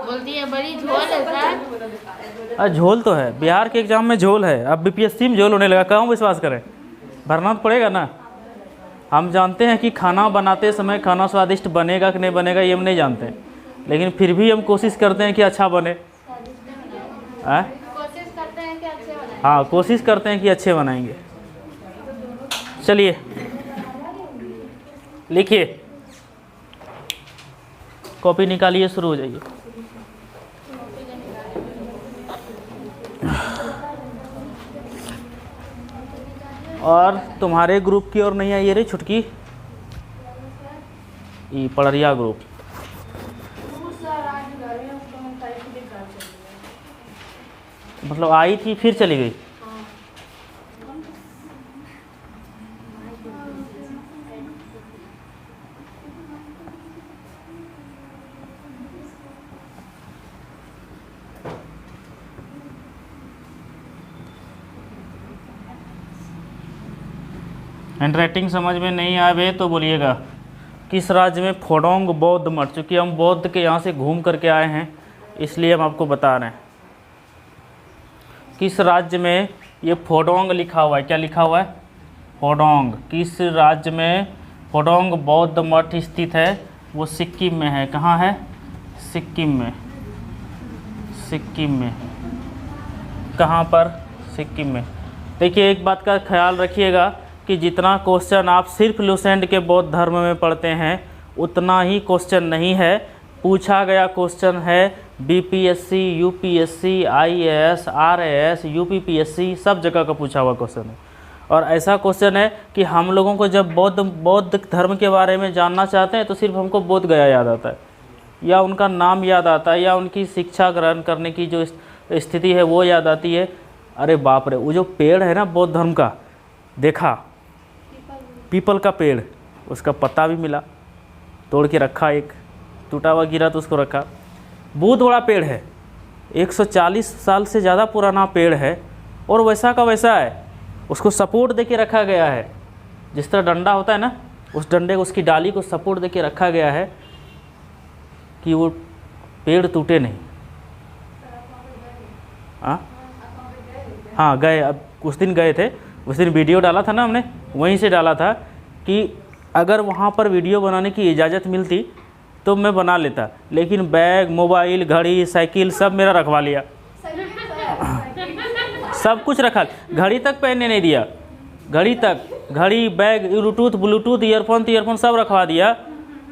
बोलती है बड़ी झोल है सर। झोल तो है, बिहार के एग्जाम में झोल है, अब बीपीएससी में झोल होने लगा, कहाँ विश्वास करें, भरना तो पड़ेगा ना। हम जानते हैं कि खाना बनाते समय खाना स्वादिष्ट बनेगा कि नहीं बनेगा ये हम नहीं जानते, लेकिन फिर भी हम कोशिश करते हैं कि अच्छा बने। कोशिश करते हैं कि अच्छे बनाएं। हाँ, कोशिश करते हैं कि अच्छे बनाएंगे। चलिए लिखिए, कॉपी निकालिए, शुरू हो जाइए। और तुम्हारे ग्रुप की और नहीं आई रे छुटकी, ये पड़रिया ग्रुप। मतलब आई थी फिर चली गई। हैंडराइटिंग समझ में नहीं आवे तो बोलिएगा। किस राज्य में फोडोंग बौद्ध मठ, चूँकि हम बौद्ध के यहाँ से घूम करके आए हैं इसलिए हम आपको बता रहे हैं। किस राज्य में ये फोडोंग लिखा हुआ है, क्या लिखा हुआ है, फोडोंग। किस राज्य में फोडोंग बौद्ध मठ स्थित है, वो सिक्किम में है। कहाँ है, सिक्किम में। सिक्किम में कहाँ पर, सिक्किम में। देखिए एक बात का ख्याल रखिएगा कि जितना क्वेश्चन आप सिर्फ लुसेंट के बौद्ध धर्म में पढ़ते हैं उतना ही क्वेश्चन नहीं है। पूछा गया क्वेश्चन है BPSC, UPSC, IAS, RAS, UPPSC, सब जगह का पूछा हुआ क्वेश्चन है। और ऐसा क्वेश्चन है कि हम लोगों को जब बौद्ध धर्म के बारे में जानना चाहते हैं तो सिर्फ हमको बोध गया याद आता है, या उनका नाम याद आता है, या उनकी शिक्षा ग्रहण करने की जो स्थिति है वो याद आती है। अरे बाप रे, वो जो पेड़ है ना बौद्ध धर्म का, देखा पीपल का पेड़, उसका पत्ता भी मिला, तोड़ के रखा, एक टूटा हुआ गिरा तो उसको रखा। बहुत बड़ा पेड़ है, 140 साल से ज़्यादा पुराना पेड़ है, और वैसा का वैसा है, उसको सपोर्ट दे के रखा गया है। जिस तरह डंडा होता है ना, उस डंडे को, उसकी डाली को सपोर्ट दे के रखा गया है कि वो पेड़ टूटे नहीं। हाँ गए, अब उस दिन गए थे, उस दिन वीडियो डाला था ना हमने, वहीं से डाला था कि अगर वहाँ पर वीडियो बनाने की इजाज़त मिलती तो मैं बना लेता, लेकिन बैग, मोबाइल, घड़ी, साइकिल सब मेरा रखवा लिया। सब कुछ रखा, घड़ी तक पहनने नहीं दिया, घड़ी तक, घड़ी, बैग, ब्लूटूथ, ईयरफोन सब रखवा दिया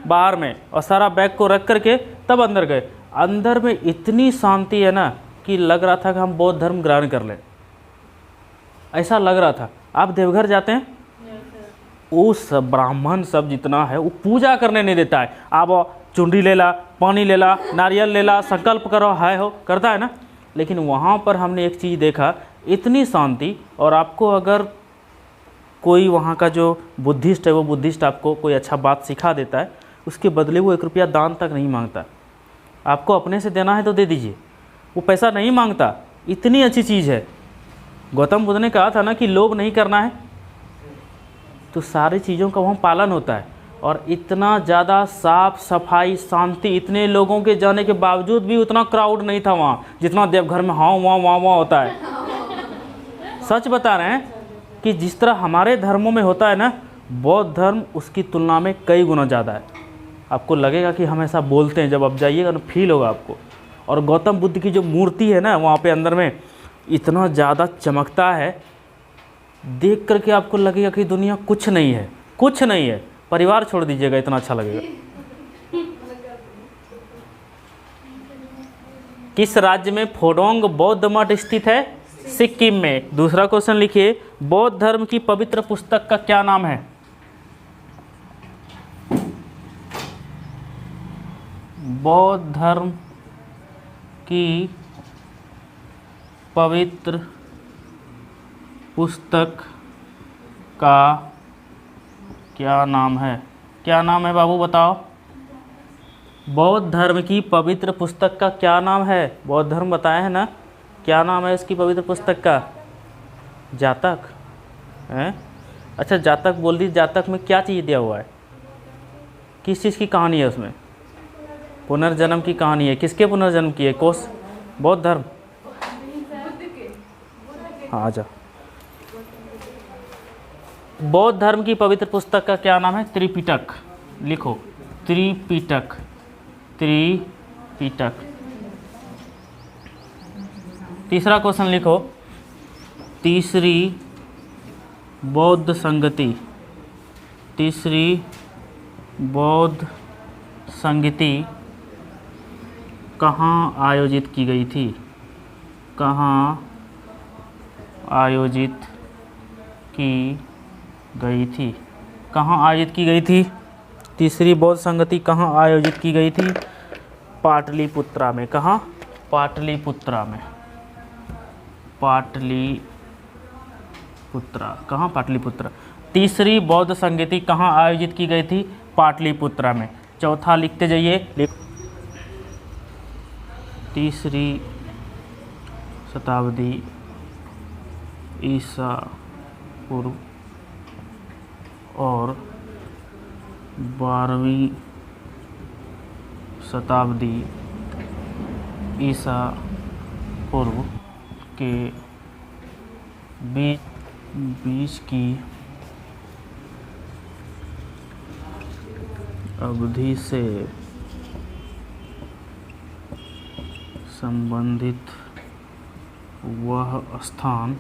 बाहर में, और सारा बैग को रख करके तब अंदर गए। अंदर में इतनी शांति है ना कि लग रहा था कि हम बौद्ध धर्म ग्रहण कर लें, ऐसा लग रहा था। आप देवघर जाते हैं, वो सब ब्राह्मण सब जितना है वो पूजा करने नहीं देता है। आप चुनरी ले ला, पानी ले ला, नारियल ले ला, संकल्प करो, हाय हो, करता है ना। लेकिन वहाँ पर हमने एक चीज़ देखा, इतनी शांति। और आपको अगर कोई वहाँ का जो बुद्धिस्ट है, वो बुद्धिस्ट आपको कोई अच्छा बात सिखा देता है, उसके बदले वो 1 रुपया दान तक नहीं मांगता। आपको अपने से देना है तो दे दीजिए, वो पैसा नहीं मांगता। इतनी अच्छी चीज़ है। गौतम बुद्ध ने कहा था ना कि लोभ नहीं करना है, तो सारी चीज़ों का वहाँ पालन होता है। और इतना ज़्यादा साफ सफाई, शांति, इतने लोगों के जाने के बावजूद भी उतना क्राउड नहीं था वहाँ जितना देवघर में हाँ वहाँ होता है। सच बता रहे हैं कि जिस तरह हमारे धर्मों में होता है ना, बौद्ध धर्म उसकी तुलना में कई गुना ज़्यादा है। आपको लगेगा कि हम ऐसा बोलते हैं, जब आप जाइएगा ना फील होगा आपको। और गौतम बुद्ध की जो मूर्ति है ना वहाँ पे अंदर में इतना ज़्यादा चमकता है, देख करके आपको लगेगा कि दुनिया कुछ नहीं है, कुछ नहीं है। परिवार छोड़ दीजिएगा, इतना अच्छा लगेगा। किस राज्य में फोडोंग बौद्ध मठ स्थित है, सिक्किम में। दूसरा क्वेश्चन लिखिए, बौद्ध धर्म की पवित्र पुस्तक का क्या नाम है। बौद्ध धर्म की पवित्र पुस्तक का क्या नाम है। क्या नाम है बाबू, बताओ। बौद्ध धर्म की पवित्र पुस्तक का क्या नाम है। बौद्ध धर्म बताए हैं ना, क्या नाम है इसकी पवित्र पुस्तक का। जातक है। अच्छा जातक बोल दी, जातक में क्या चीज़ दिया हुआ है, किस चीज़ की कहानी है उसमें। पुनर्जन्म की कहानी है। किसके पुनर्जन्म की है? कोस बौद्ध धर्म। हाँ, आजा। बौद्ध धर्म की पवित्र पुस्तक का क्या नाम है? त्रिपिटक। लिखो, त्रिपिटक। त्रिपिटक। तीसरा क्वेश्चन लिखो, तीसरी बौद्ध संगति। तीसरी बौद्ध संगति कहाँ आयोजित की गई थी? कहाँ आयोजित की गई थी? कहाँ आयोजित की गई थी? तीसरी बौद्ध संगति कहाँ आयोजित की गई थी? पाटलिपुत्रा में। कहाँ? पाटलिपुत्रा में। पाटलिपुत्रा। कहाँ? पाटलिपुत्रा। तीसरी बौद्ध संगति कहाँ आयोजित की गई थी? पाटलिपुत्रा में। चौथा लिखते जाइए। तीसरी शताब्दी ईसा पूर्व और 12वीं शताब्दी ईसा पूर्व के बीच की अवधि से संबंधित वह स्थान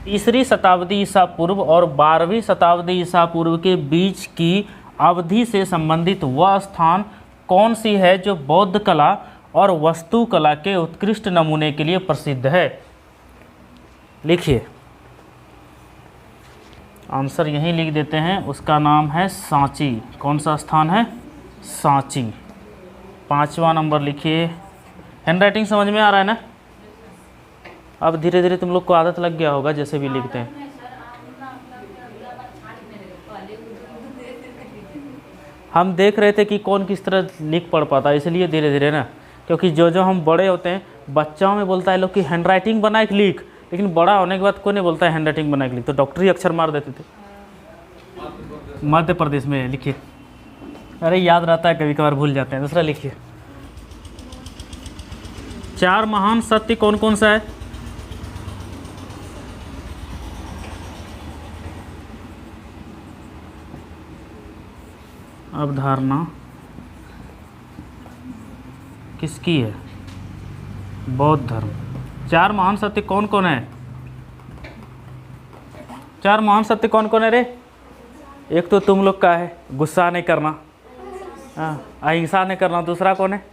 तीसरी शताब्दी ईसा पूर्व और 12वीं शताब्दी ईसा पूर्व के बीच की अवधि से संबंधित वह स्थान कौन सी है जो बौद्ध कला और वास्तुकला के उत्कृष्ट नमूने के लिए प्रसिद्ध है? लिखिए, आंसर यहीं लिख देते हैं। उसका नाम है सांची। कौन सा स्थान है? सांची। 5वां नंबर लिखिए। हैंडराइटिंग समझ में आ रहा है ना? अब धीरे धीरे तुम लोग को आदत लग गया होगा जैसे भी लिखते हैं। हम देख रहे थे कि कौन किस तरह लिख पढ़ पाता है, इसलिए धीरे धीरे ना, क्योंकि जो हम बड़े होते हैं, बच्चों में बोलता है लोग कि हैंडराइटिंग बना के लिख, लेकिन बड़ा होने के बाद कोई नहीं बोलता है हैंडराइटिंग बना के लिख, तो डॉक्टरी अक्षर मार देते थे। मध्य प्रदेश में लिखिए। अरे याद रहता है, कभी कभार भूल जाते हैं। दूसरा लिखिए, 4 महान सत्य कौन कौन सा है? अवधारणा किसकी है? बौद्ध धर्म। 4 महान सत्य कौन कौन है? 4 महान सत्य कौन कौन है रे? एक तो तुम लोग का है, गुस्सा नहीं करना, अहिंसा नहीं करना। दूसरा कौन है?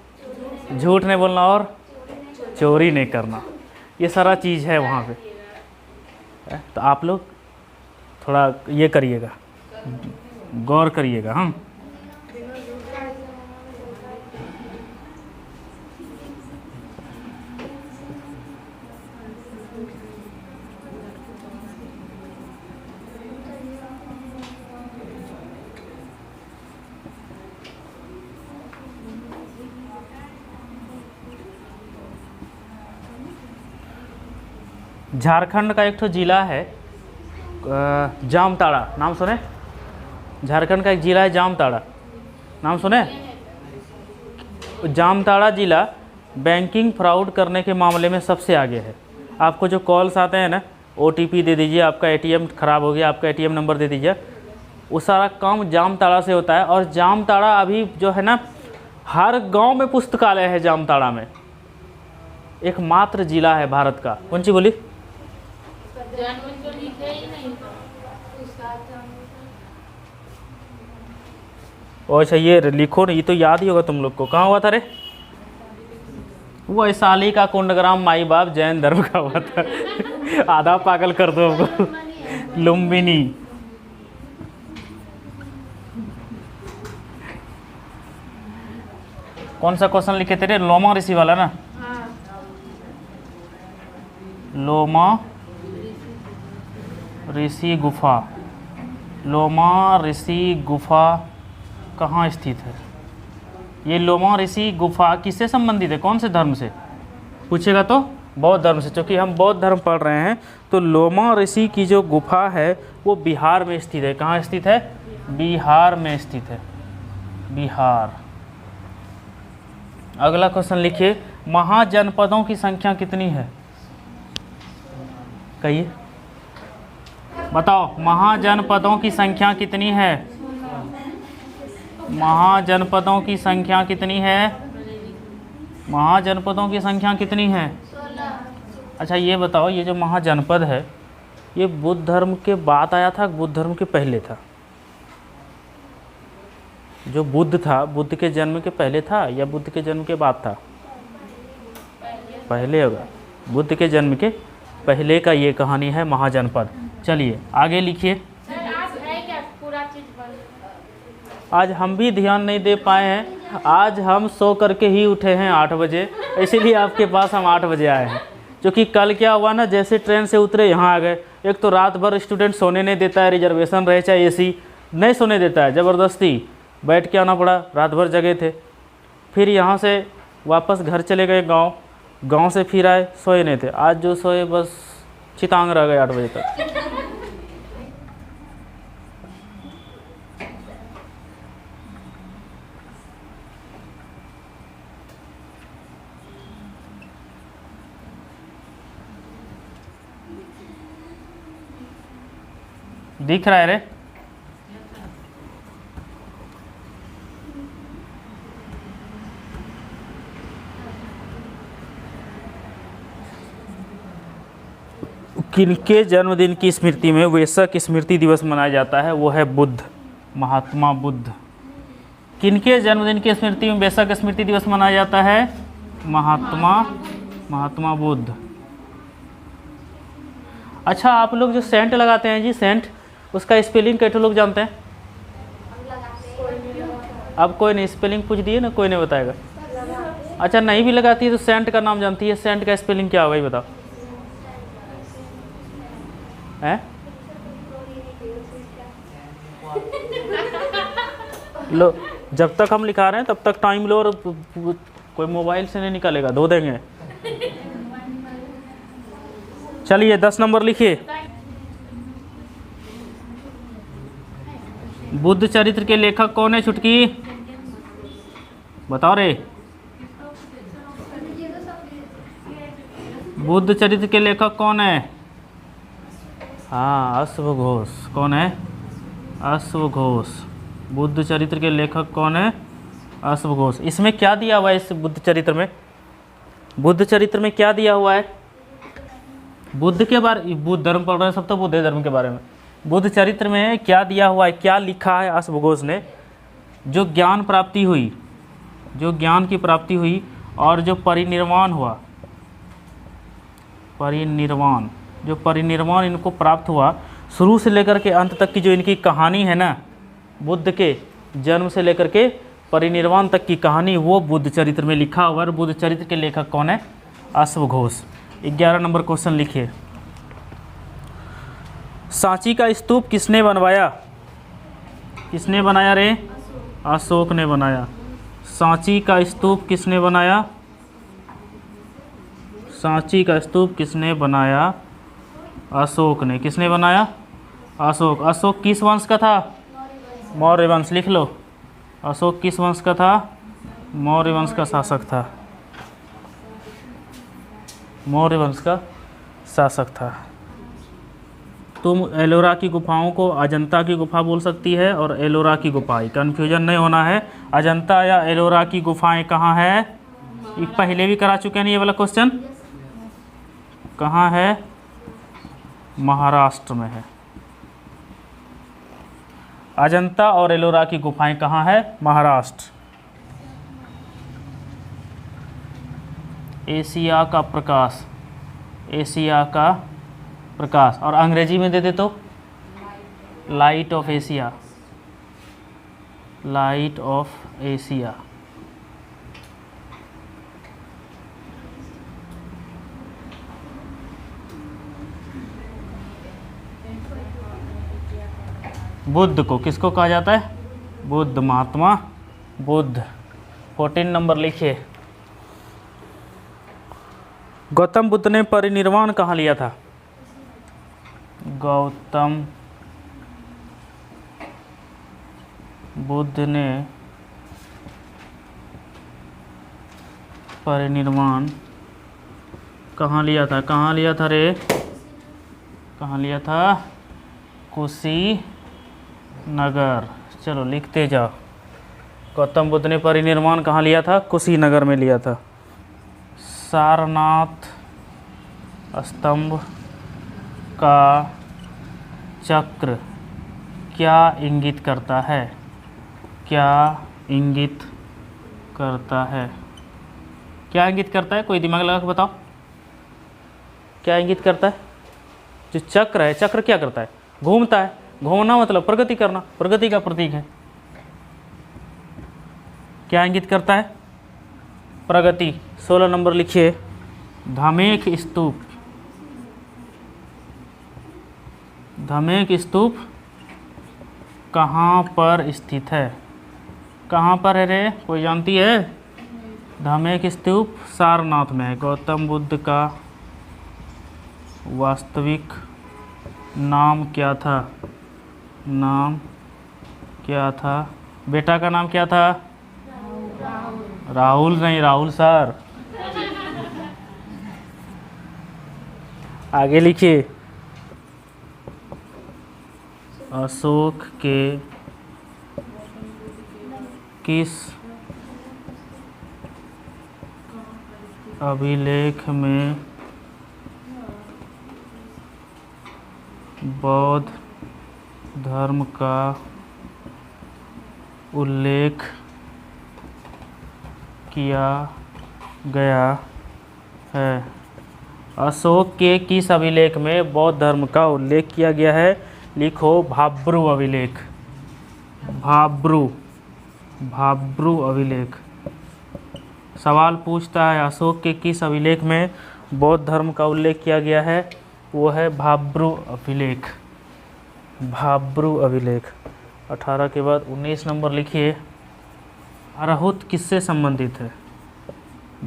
झूठ नहीं बोलना और चोरी नहीं करना। ये सारा चीज़ है वहाँ पे। तो आप लोग थोड़ा ये करिएगा, गौर करिएगा। हाँ, झारखंड का एक तो जिला है जामताड़ा, नाम सुने? झारखंड का एक जिला है जामताड़ा, नाम सुने? जामताड़ा जिला बैंकिंग फ्रॉड करने के मामले में सबसे आगे है। आपको जो कॉल्स आते हैं ना, OTP दे दीजिए, आपका ATM ख़राब हो गया, आपका ATM नंबर दे दीजिए, वो सारा काम जामताड़ा से होता है। और जामताड़ा अभी जो है ना, हर गांव में पुस्तकालय है जामताड़ा में। एकमात्र जिला है भारत का। कौन सी बोली? अच्छा, ये लिखो ना, ये तो याद ही होगा तुम लोग को। कहाँ हुआ था रे? वैशाली का कुंडग्राम माई बाप जैन धर्म का हुआ था। आधा पागल कर दो हमको। लुम्बिनी। कौन सा क्वेश्चन लिखे थे रे? लोमा ऋषि वाला ना? हाँ। लोमा ऋषि गुफा। लोमा ऋषि गुफा कहाँ स्थित है? ये लोमा ऋषि गुफा किससे संबंधित है? कौन से धर्म से पूछेगा तो बौद्ध धर्म से, क्योंकि हम बौद्ध धर्म पढ़ रहे हैं। तो लोमा ऋषि की जो गुफा है वो बिहार में स्थित है। कहाँ स्थित है? बिहार में स्थित है, बिहार। अगला क्वेश्चन लिखिए, महाजनपदों की संख्या कितनी है? कहिए, बताओ, महाजनपदों की संख्या कितनी है? महाजनपदों की संख्या कितनी है? महाजनपदों की संख्या कितनी है? 16। अच्छा ये बताओ, ये जो महाजनपद है ये बुद्ध धर्म के बाद आया था, बुद्ध धर्म के पहले था? जो बुद्ध था, बुद्ध के जन्म के पहले था या बुद्ध के जन्म के बाद था? पहले होगा। बुद्ध के जन्म के पहले का ये कहानी है महाजनपद। चलिए आगे लिखिए। सर आज है क्या पूरा चीज बंद? आज हम भी ध्यान नहीं दे पाए हैं। आज हम सो करके ही उठे हैं 8 बजे, इसीलिए आपके पास हम 8 बजे आए हैं। क्योंकि कल क्या हुआ ना, जैसे ट्रेन से उतरे यहाँ आ गए। एक तो रात भर स्टूडेंट सोने नहीं देता है, रिजर्वेशन रहे चाहे एसी, नहीं सोने देता है, ज़बरदस्ती बैठ के आना पड़ा। रात भर जगे थे, फिर यहाँ से वापस घर चले गए गांव, गांव से फिर आए, सोए नहीं थे। आज जो सोए बस चितांग रह गए 8 बजे तक। दिख रहा है रे? किनके जन्मदिन की स्मृति में वेसक स्मृति दिवस मनाया जाता है? वो है बुद्ध, महात्मा बुद्ध। किनके जन्मदिन की स्मृति में वेसक स्मृति दिवस मनाया जाता है? महात्मा बुद्ध। अच्छा आप लोग जो सेंट लगाते हैं जी, सेंट, उसका स्पेलिंग कैसे लोग जानते हैं? अब कोई नहीं, स्पेलिंग पूछ दिए ना, कोई नहीं बताएगा। अच्छा नहीं भी लगाती है तो सेंट का नाम जानती है? सेंट का स्पेलिंग क्या होगा ये बताओ है? लो, जब तक हम लिखा रहे हैं तब तक टाइम लो, और कोई मोबाइल से नहीं निकालेगा, धो देंगे। चलिए 10 नंबर लिखिए। बुद्ध चरित्र के लेखक कौन है? छुटकी बताओ रे। बुद्ध चरित्र के लेखक कौन है? हाँ, अश्वघोष। कौन है? अश्वघोष। बुद्ध चरित्र के लेखक कौन है? अश्वघोष। इसमें क्या दिया हुआ है? इस बुद्ध चरित्र में, बुद्ध चरित्र में क्या दिया हुआ है? बुद्ध के बारे, बुद्ध धर्म पढ़ रहे हैं सब, तो बुद्ध धर्म के बारे में। बुद्ध चरित्र में क्या दिया हुआ है, क्या लिखा है अश्वघोष ने? जो ज्ञान प्राप्ति हुई, जो ज्ञान की प्राप्ति हुई और जो परिनिर्वाण हुआ, परिनिर्वाण, जो परिनिर्वाण इनको प्राप्त हुआ, शुरू से लेकर के अंत तक की जो इनकी कहानी है ना, बुद्ध के जन्म से लेकर के परिनिर्वाण तक की कहानी, वो बुद्ध चरित्र में लिखा हुआ है। बुद्ध चरित्र के लेखक कौन है? अश्वघोष। 11 नंबर क्वेश्चन लिखिए। सांची का स्तूप किसने बनवाया? किसने बनाया रे? अशोक ने बनाया। सांची का स्तूप किसने बनाया? सांची का स्तूप किसने बनाया? अशोक ने। किसने बनाया? अशोक। अशोक किस वंश का था? मौर्य वंश। लिख लो, अशोक किस वंश का था? मौर्य वंश का शासक था, मौर्य वंश का शासक था। तुम एलोरा की गुफाओं को अजंता की गुफा बोल सकती है और एलोरा की गुफाएं, कन्फ्यूजन नहीं होना है। अजंता या एलोरा की गुफाएं कहाँ है? ये पहले भी करा चुके हैं ये वाला क्वेश्चन। कहाँ है? महाराष्ट्र में है। अजंता और एलोरा की गुफाएं कहाँ है? महाराष्ट्र। एशिया का प्रकाश, एशिया का प्रकाश। और अंग्रेजी में दे दे तो light of Asia, light of Asia. Buddha को किसको कहा जाता है? बुद्ध, महात्मा बुद्ध। 14 नंबर लिखिए। गौतम बुद्ध ने परिनिर्वाण कहाँ लिया था? गौतम बुद्ध ने परिनिर्वाण कहाँ लिया था? कहाँ लिया था रे? कहाँ लिया था? कुशीनगर। चलो लिखते जाओ। गौतम बुद्ध ने परिनिर्वाण कहाँ लिया था? कुशीनगर में लिया था। सारनाथ स्तंभ का चक्र क्या इंगित करता है? क्या इंगित करता है? क्या इंगित करता है? कोई दिमाग लगा के बताओ। क्या इंगित करता है? जो चक्र है, चक्र क्या करता है? घूमता है। घूमना मतलब प्रगति करना, प्रगति का प्रतीक है। क्या इंगित करता है? प्रगति। 16 नंबर लिखिए। धमेक स्तूप, धमेक स्तूप कहाँ पर स्थित है? कहाँ पर है रे? कोई जानती है? धमेक स्तूप सारनाथ में है। गौतम बुद्ध का वास्तविक नाम क्या था? नाम क्या था? बेटा का नाम क्या था? राहुल नहीं, राहुल सर। आगे लिखिए। अशोक के किस अभिलेख में बौद्ध धर्म का उल्लेख किया गया है? अशोक के किस अभिलेख में बौद्ध धर्म का उल्लेख किया गया है? लिखो भाब्रू अभिलेख। भाब्रू, भाब्रू अभिलेख। सवाल पूछता है अशोक के किस अभिलेख में बौद्ध धर्म का उल्लेख किया गया है? वो है भाब्रू अभिलेख। भाब्रू अभिलेख। 18 के बाद 19 नंबर लिखिए। भरहुत किससे संबंधित है?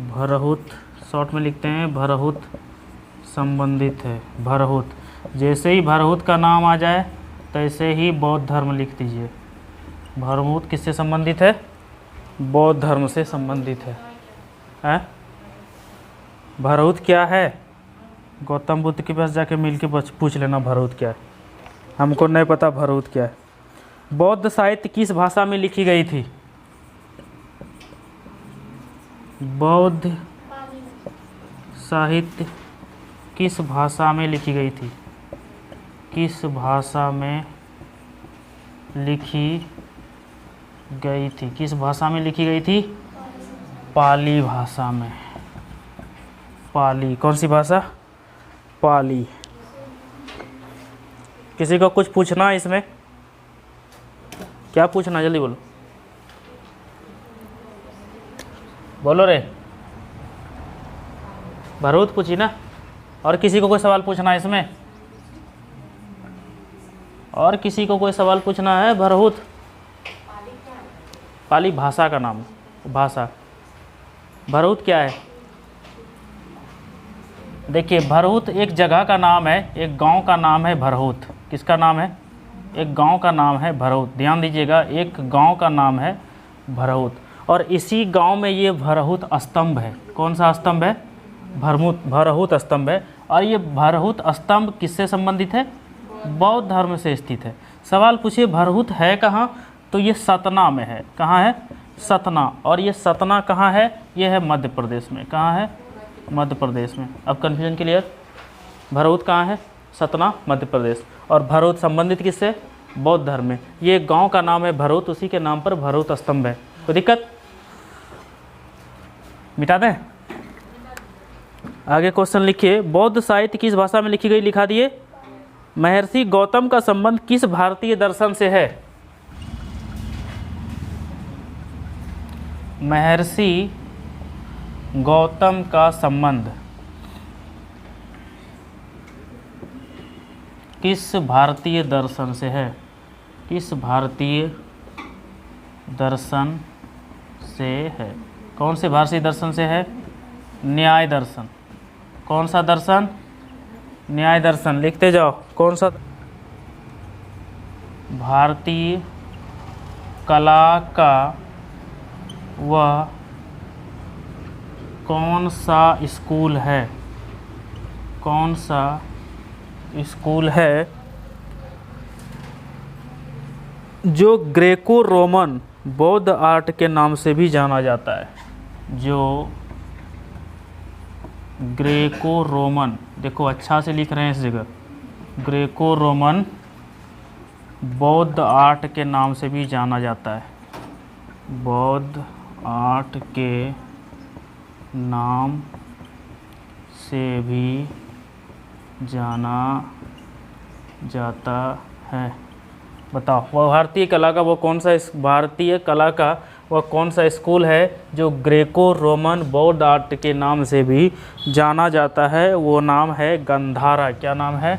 भरहुत शॉर्ट में लिखते हैं, भरहुत संबंधित है। भरहुत, जैसे ही भरहुत का नाम आ जाए तैसे ही बौद्ध धर्म लिख दीजिए। भरहुत किससे संबंधित है? बौद्ध धर्म से संबंधित है। हैं? भरहुत क्या है? गौतम बुद्ध के पास जाके मिल के पूछ लेना भरहुत क्या है। हमको नहीं पता भरहुत क्या है। बौद्ध साहित्य किस भाषा में लिखी गई थी? बौद्ध साहित्य किस भाषा में लिखी गई थी? किस भाषा में लिखी गई थी? किस भाषा में लिखी गई थी? पाली भाषा में। पाली। कौन सी भाषा? पाली। किसी को कुछ पूछना है इसमें? क्या पूछना? जल्दी बोलो, बोलो रे। भरहुत पूछी ना? और किसी को कोई सवाल पूछना है इसमें? और किसी को कोई सवाल पूछना है? भरहुत पाली भाषा का नाम, भाषा। भरहुत क्या है? देखिए, भरहुत एक जगह का नाम है, एक गांव का नाम है भरहुत। किसका नाम है? एक गांव का नाम है भरहुत। ध्यान दीजिएगा, एक गांव का नाम है भरहुत। और इसी गांव में ये भरहुत स्तंभ है। कौन सा स्तंभ है? भरहुत स्तंभ है। और ये भरहुत स्तंभ किससे संबंधित है? बौद्ध धर्म से स्थित है। सवाल पूछिए भरहुत है कहाँ? तो ये सतना में है। कहाँ है? सतना। और ये सतना कहाँ है? ये है मध्य प्रदेश में। कहाँ है? मध्य प्रदेश में। अब कन्फ्यूजन क्लियर? भरहुत कहाँ है? सतना, मध्य प्रदेश। और भरहुत संबंधित किससे? बौद्ध धर्म में। ये गांव का नाम है भरहुत, उसी के नाम पर भरहुत स्तंभ है। कोई दिक्कत? मिटा दें? आगे क्वेश्चन लिखिए। बौद्ध साहित्य किस भाषा में लिखी गई? लिखा दिए महर्षि गौतम का संबंध किस भारतीय दर्शन से है? महर्षि गौतम का संबंध किस भारतीय दर्शन से है? किस भारतीय दर्शन से है? कौन से भारतीय दर्शन से है? न्याय दर्शन। कौन सा दर्शन? न्याय दर्शन। लिखते जाओ, कौन सा? भारतीय कला का वह कौन सा स्कूल है? कौन सा स्कूल है जो ग्रेको रोमन बौद्ध आर्ट के नाम से भी जाना जाता है? जो ग्रेको रोमन, देखो अच्छा से लिख रहे हैं इस जगह, ग्रेको रोमन बौद्ध आर्ट के नाम से भी जाना जाता है। बौद्ध आर्ट के नाम से भी जाना जाता है। बताओ, वह भारतीय कला का वो कौन सा, भारतीय कला का वह कौन सा स्कूल है जो ग्रेको रोमन बौद्ध आर्ट के नाम से भी जाना जाता है? वो नाम है गंधारा। क्या नाम है?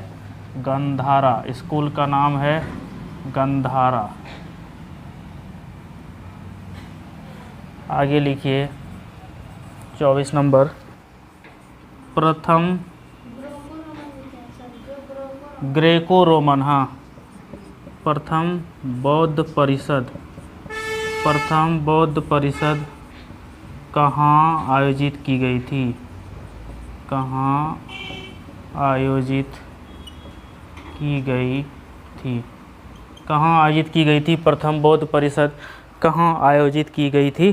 गंधारा। स्कूल का नाम है गंधारा। आगे लिखिए 24 नंबर। प्रथम ग्रेको रोमन, हाँ, प्रथम बौद्ध परिषद, प्रथम बौद्ध परिषद कहाँ आयोजित की गई थी? कहाँ आयोजित की गई थी? कहाँ आयोजित की गई थी? प्रथम बौद्ध परिषद कहाँ आयोजित की गई थी?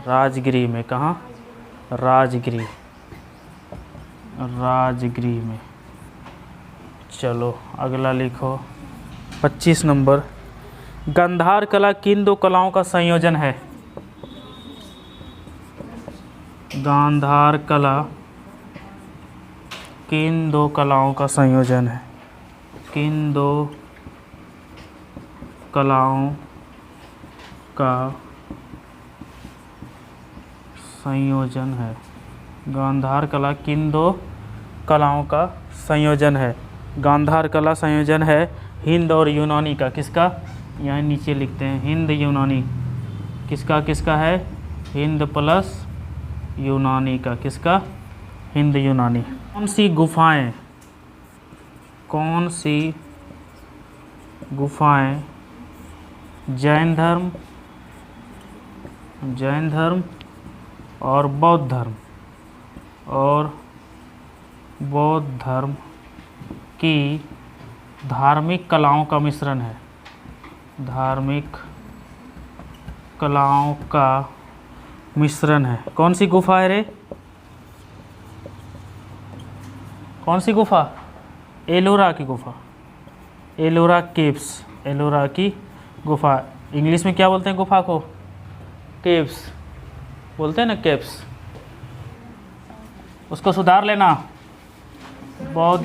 राजगिरी में। कहाँ? राजगिरी। राजगिरी में। चलो अगला लिखो 25 नंबर। गांधार कला किन दो कलाओं का संयोजन है? गांधार कला किन दो कलाओं का संयोजन है? किन दो कलाओं का संयोजन है? गांधार कला किन दो कलाओं का संयोजन है? गांधार कला संयोजन है हिंद और यूनानी का। किसका? यहाँ नीचे लिखते हैं, हिंद यूनानी। किसका किसका है? हिंद प्लस यूनानी का। किसका? हिंद यूनानी। कौन सी गुफाएं, कौन सी गुफाएं जैन धर्म और बौद्ध धर्म की धार्मिक कलाओं का मिश्रण है? धार्मिक कलाओं का मिश्रण है। कौन सी गुफा है रे? कौन सी गुफा? एलोरा की गुफा। एलोरा केव्स। एलोरा की गुफा। इंग्लिश में क्या बोलते हैं गुफा को? केव्स बोलते हैं ना, केव्स। उसको सुधार लेना। बौद्ध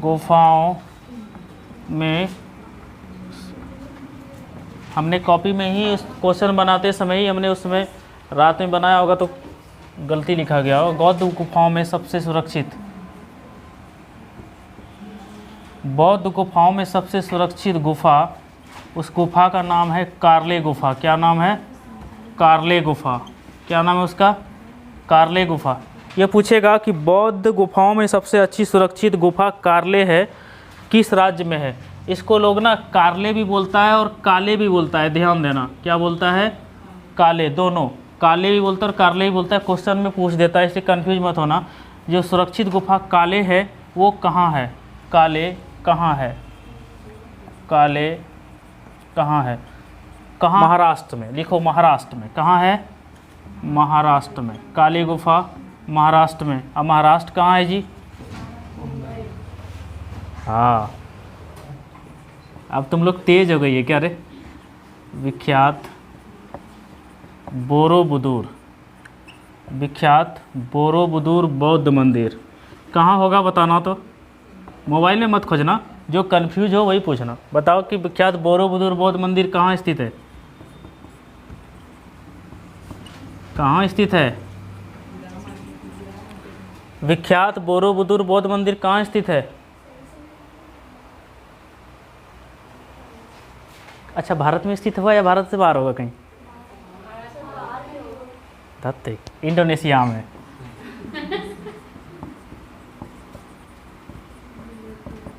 गुफाओं में, हमने कॉपी में ही उस क्वेश्चन बनाते समय ही हमने उसमें रात में बनाया होगा तो गलती लिखा गया हो। बौद्ध गुफाओं में सबसे सुरक्षित, बौद्ध गुफाओं में सबसे सुरक्षित गुफा, उस गुफा का नाम है कार्ले गुफा। क्या नाम है? कार्ले गुफा। क्या नाम है उसका? कार्ले गुफा। ये पूछेगा कि बौद्ध गुफाओं में सबसे अच्छी सुरक्षित गुफा कार्ले है, किस राज्य में है? इसको लोग ना कार्ले भी बोलता है और काले भी बोलता है, ध्यान देना। क्या बोलता है? काले, दोनों, काले भी बोलता है और कार्ले भी बोलता है। क्वेश्चन में पूछ देता है, इससे कंफ्यूज मत होना। जो सुरक्षित गुफा काले है वो कहाँ है? काले कहाँ है? काले कहाँ है? कहाँ? महाराष्ट्र में। लिखो महाराष्ट्र में। कहाँ है? महाराष्ट्र में। काली गुफा महाराष्ट्र में। अब महाराष्ट्र कहाँ है जी? हाँ, अब तुम लोग तेज हो गई है क्या रे? विख्यात बोरोबुदुर, विख्यात बोरोबुदुर बौद्ध मंदिर। कहाँ होगा बताना तो, मोबाइल में मत खोजना, जो कंफ्यूज हो वही पूछना। बताओ कि विख्यात बोरोबुदुर बौद्ध मंदिर कहाँ स्थित है? कहाँ स्थित है? विख्यात बोरोबुदुर बौद्ध मंदिर कहाँ स्थित है? अच्छा, भारत में स्थित हुआ या भारत से बाहर होगा कहीं? धत्ते, इंडोनेशिया में।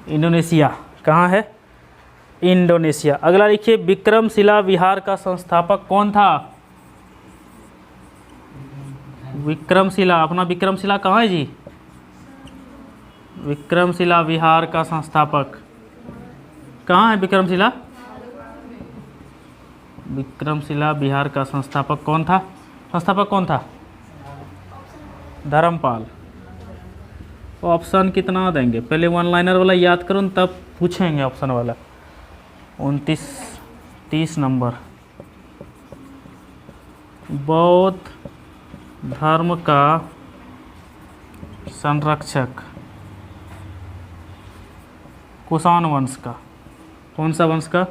इंडोनेशिया कहाँ है? इंडोनेशिया। अगला लिखिए, विक्रमशिला विहार का संस्थापक कौन था? विक्रमशिला, अपना विक्रमशिला कहाँ है जी? विक्रमशिला विहार का संस्थापक कहाँ है? विक्रमशिला, विक्रमशिला विहार का संस्थापक कौन था? संस्थापक कौन था? धर्मपाल। ऑप्शन कितना देंगे? पहले वन लाइनर वाला याद करो तब पूछेंगे ऑप्शन वाला। 29 30 नंबर। बौद्ध धर्म का संरक्षक कुषाण वंश का, कौन सा वंश का?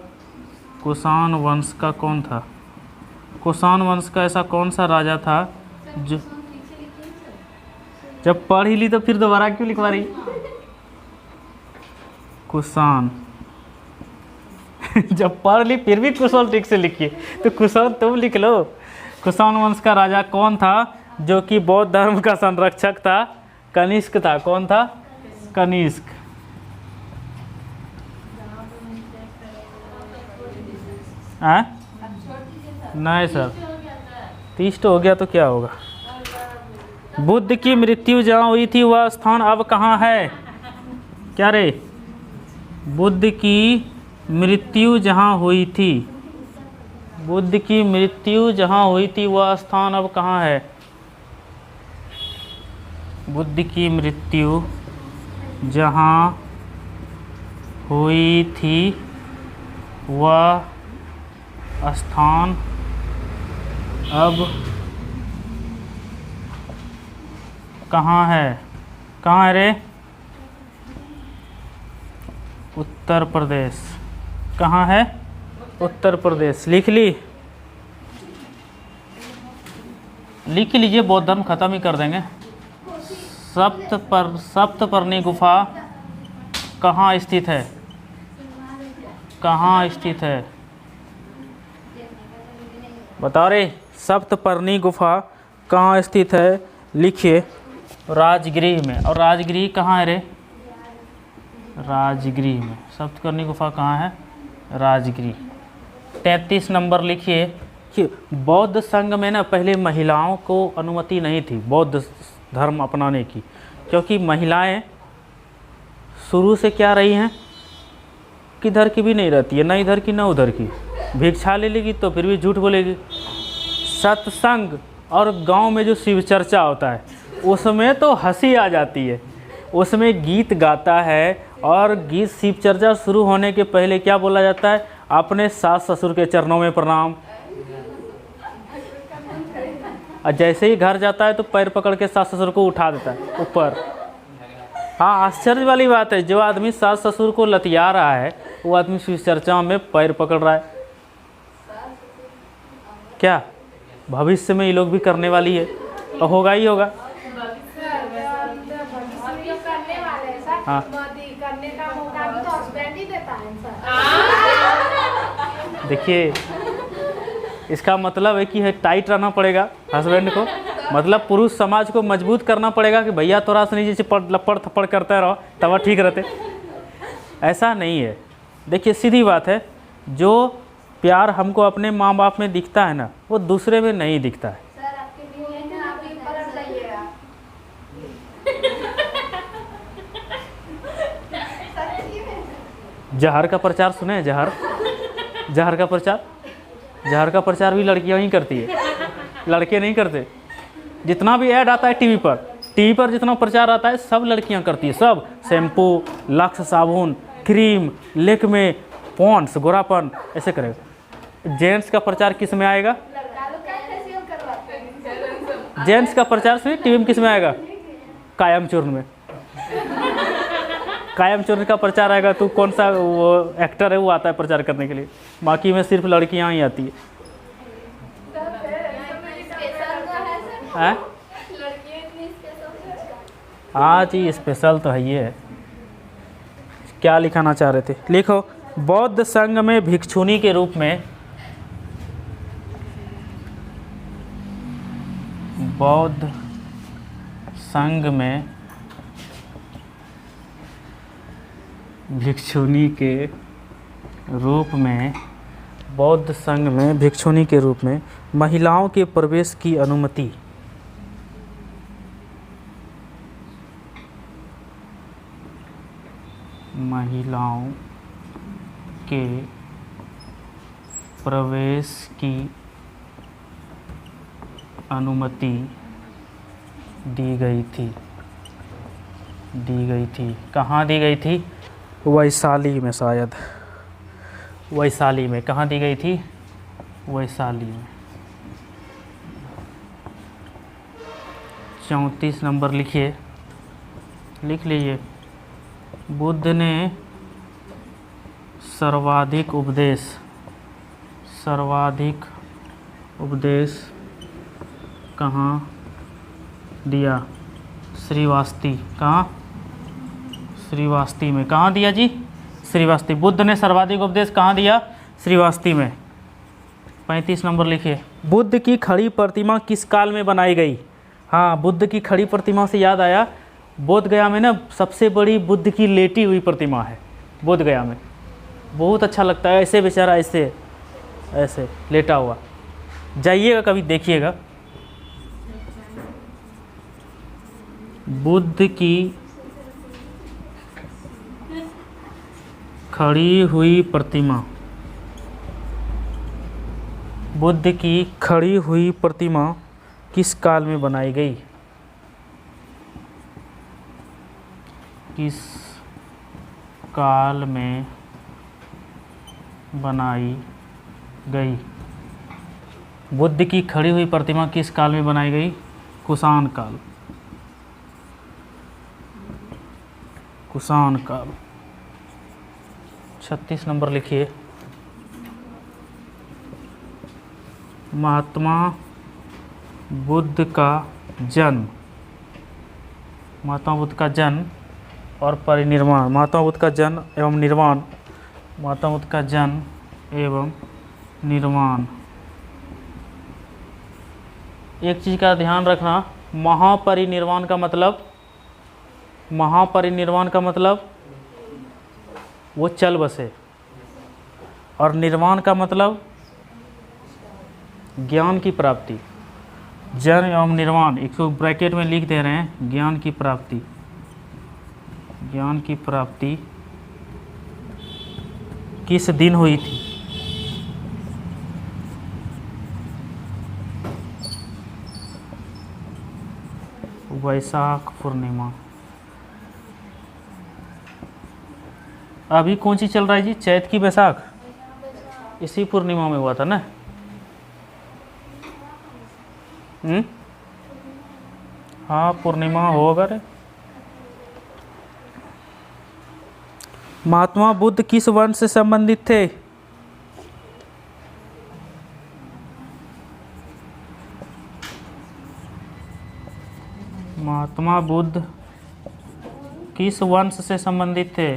कुषाण वंश का कौन था? कुषाण वंश का ऐसा कौन सा राजा था जो, जब पढ़ ही ली तो फिर दोबारा क्यों लिखवा रही? कुषाण जब पढ़ ली फिर भी कुशल ठीक से लिखिए, तो कुशल तुम लिख लो। कुषाण वंश का राजा कौन था जो कि बौद्ध धर्म का संरक्षक था? कनिष्क था। कौन था? कनिष्क। नहीं सर, 30 तो हो गया तो क्या होगा? बुद्ध की मृत्यु जहाँ हुई थी वह स्थान अब कहाँ है? क्या रे? बुद्ध की मृत्यु जहाँ हुई थी, बुद्ध की मृत्यु जहाँ हुई थी वह स्थान अब कहाँ है? बुद्ध की मृत्यु जहाँ हुई थी वह स्थान अब कहाँ है? कहाँ है रे? उत्तर प्रदेश। कहाँ है? उत्तर प्रदेश। लिख ली? लिख लीजिए, बौद्ध धर्म खत्म ही कर देंगे। सप्तपर्णी गुफा कहाँ स्थित है? कहाँ स्थित है? बताओ रे, सप्तपर्णी गुफा कहाँ स्थित है? लिखिए। राजगृह में। और राजगृह कहाँ है रे? राजगृह में। सप्तपर्णी गुफा कहाँ है? राजगृह। 33 नंबर लिखिए कि बौद्ध संघ में ना पहले महिलाओं को अनुमति नहीं थी बौद्ध धर्म अपनाने की, क्योंकि महिलाएं शुरू से क्या रही हैं, किधर की भी नहीं रहती है, ना इधर की ना उधर की। भिक्षा ले लेगी तो फिर भी झूठ बोलेगी। सत्संग और गांव में जो शिव चर्चा होता है उसमें तो हंसी आ जाती है। उसमें गीत गाता है और गीत शिव चर्चा शुरू होने के पहले क्या बोला जाता है? अपने सास ससुर के चरणों में प्रणाम। और जैसे ही घर जाता है तो पैर पकड़ के सास ससुर को उठा देता है ऊपर। हाँ, आश्चर्य वाली बात है, जो आदमी सास ससुर को लतिया रहा है वो आदमी शिव चर्चा में पैर पकड़ रहा है। क्या भविष्य में ये लोग भी करने वाली है और होगा ही होगा। हाँ, देखिए इसका मतलब है कि टाइट रहना पड़ेगा हस्बैंड को, मतलब पुरुष समाज को मजबूत करना पड़ेगा कि भैया थोड़ा सा नीचे लपड़ थप्पड़ करते रहो तब ठीक रहते। ऐसा नहीं है। देखिए सीधी बात है, जो प्यार हमको अपने माँ बाप में दिखता है ना वो दूसरे में नहीं दिखता है। जहर का प्रचार सुने? जहर का प्रचार, जहर का प्रचार भी लड़कियां ही करती है, लड़के नहीं करते। जितना भी ऐड आता है टीवी पर जितना प्रचार आता है सब लड़कियां करती है। सब शैम्पू, लक्स साबुन, क्रीम, लेकमे, पॉन्ड्स, गोरापन ऐसे करेगा। जेंट्स का प्रचार किस में आएगा? जेंट्स का प्रचार से टीवी में किस में आएगा? कायम चूर्ण में। कायम चोरी का प्रचार आएगा तो कौन सा वो एक्टर है वो आता है प्रचार करने के लिए, बाकी में सिर्फ लड़कियां ही आती है। हाँ जी, स्पेशल तो है ही है। क्या लिखाना चाह रहे थे, लिखो। बौद्ध संघ में भिक्षुनी के रूप में, बौद्ध संघ में भिक्षुनी के रूप में, बौद्ध संघ में भिक्षुनी के रूप में महिलाओं के प्रवेश की अनुमति, महिलाओं के प्रवेश की अनुमति दी गई थी, कहाँ दी गई थी? वैशाली में, शायद वैशाली में। कहाँ दी गई थी? वैशाली में। 34 नंबर लिखिए, लिख लीजिए। बुद्ध ने सर्वाधिक उपदेश कहाँ दिया? श्रीवास्ती। कहाँ? श्रीवास्ती में। कहाँ दिया जी? श्रीवास्ती। बुद्ध ने सर्वाधिक उपदेश कहाँ दिया? श्रीवास्ती में। 35 नंबर लिखिए। बुद्ध की खड़ी प्रतिमा किस काल में बनाई गई? हाँ, बुद्ध की खड़ी प्रतिमा से याद आया, बोध गया में ना सबसे बड़ी बुद्ध की लेटी हुई प्रतिमा है बोध गया में। बहुत अच्छा लगता है ऐसे, बेचारा ऐसे ऐसे लेटा हुआ। जाइएगा कभी, देखिएगा। बुद्ध की खड़ी हुई प्रतिमा, बुद्ध की खड़ी हुई प्रतिमा किस काल में बनाई गई? किस काल में बनाई गई? बुद्ध की खड़ी हुई प्रतिमा किस काल में बनाई गई? कुषाण काल। कुषाण काल। 36 नंबर लिखिए। महात्मा बुद्ध का जन्म, महात्मा बुद्ध का जन्म और परिनिर्वाण, महात्मा बुद्ध का जन्म एवं निर्वाण, महात्मा बुद्ध का जन्म एवं निर्वाण। एक चीज़ का ध्यान रखना, महापरिनिर्वाण का मतलब, महापरिनिर्वाण का मतलब वो चल बसे, और निर्वाण का मतलब ज्ञान की प्राप्ति। जन्म एवं निर्वाण, इसको ब्रैकेट में लिख दे रहे हैं, ज्ञान की प्राप्ति। ज्ञान की प्राप्ति किस दिन हुई थी? वैशाख पूर्णिमा। अभी कौन सी चल रहा है जी? चैत की बैसाख, इसी पूर्णिमा में हुआ था ना? हाँ, पूर्णिमा होगा रे। महात्मा बुद्ध किस वंश से संबंधित थे? महात्मा बुद्ध किस वंश से संबंधित थे?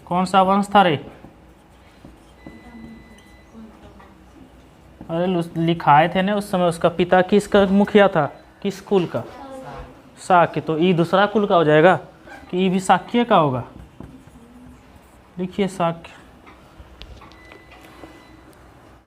कौन सा वंश था रे? अरे लिखाए थे ना उस समय, उसका पिता किसका मुखिया था? किस कुल का? शाक्य। तो ई दूसरा कुल का हो जाएगा कि ई भी शाक्य का होगा? लिखिए शाक्य।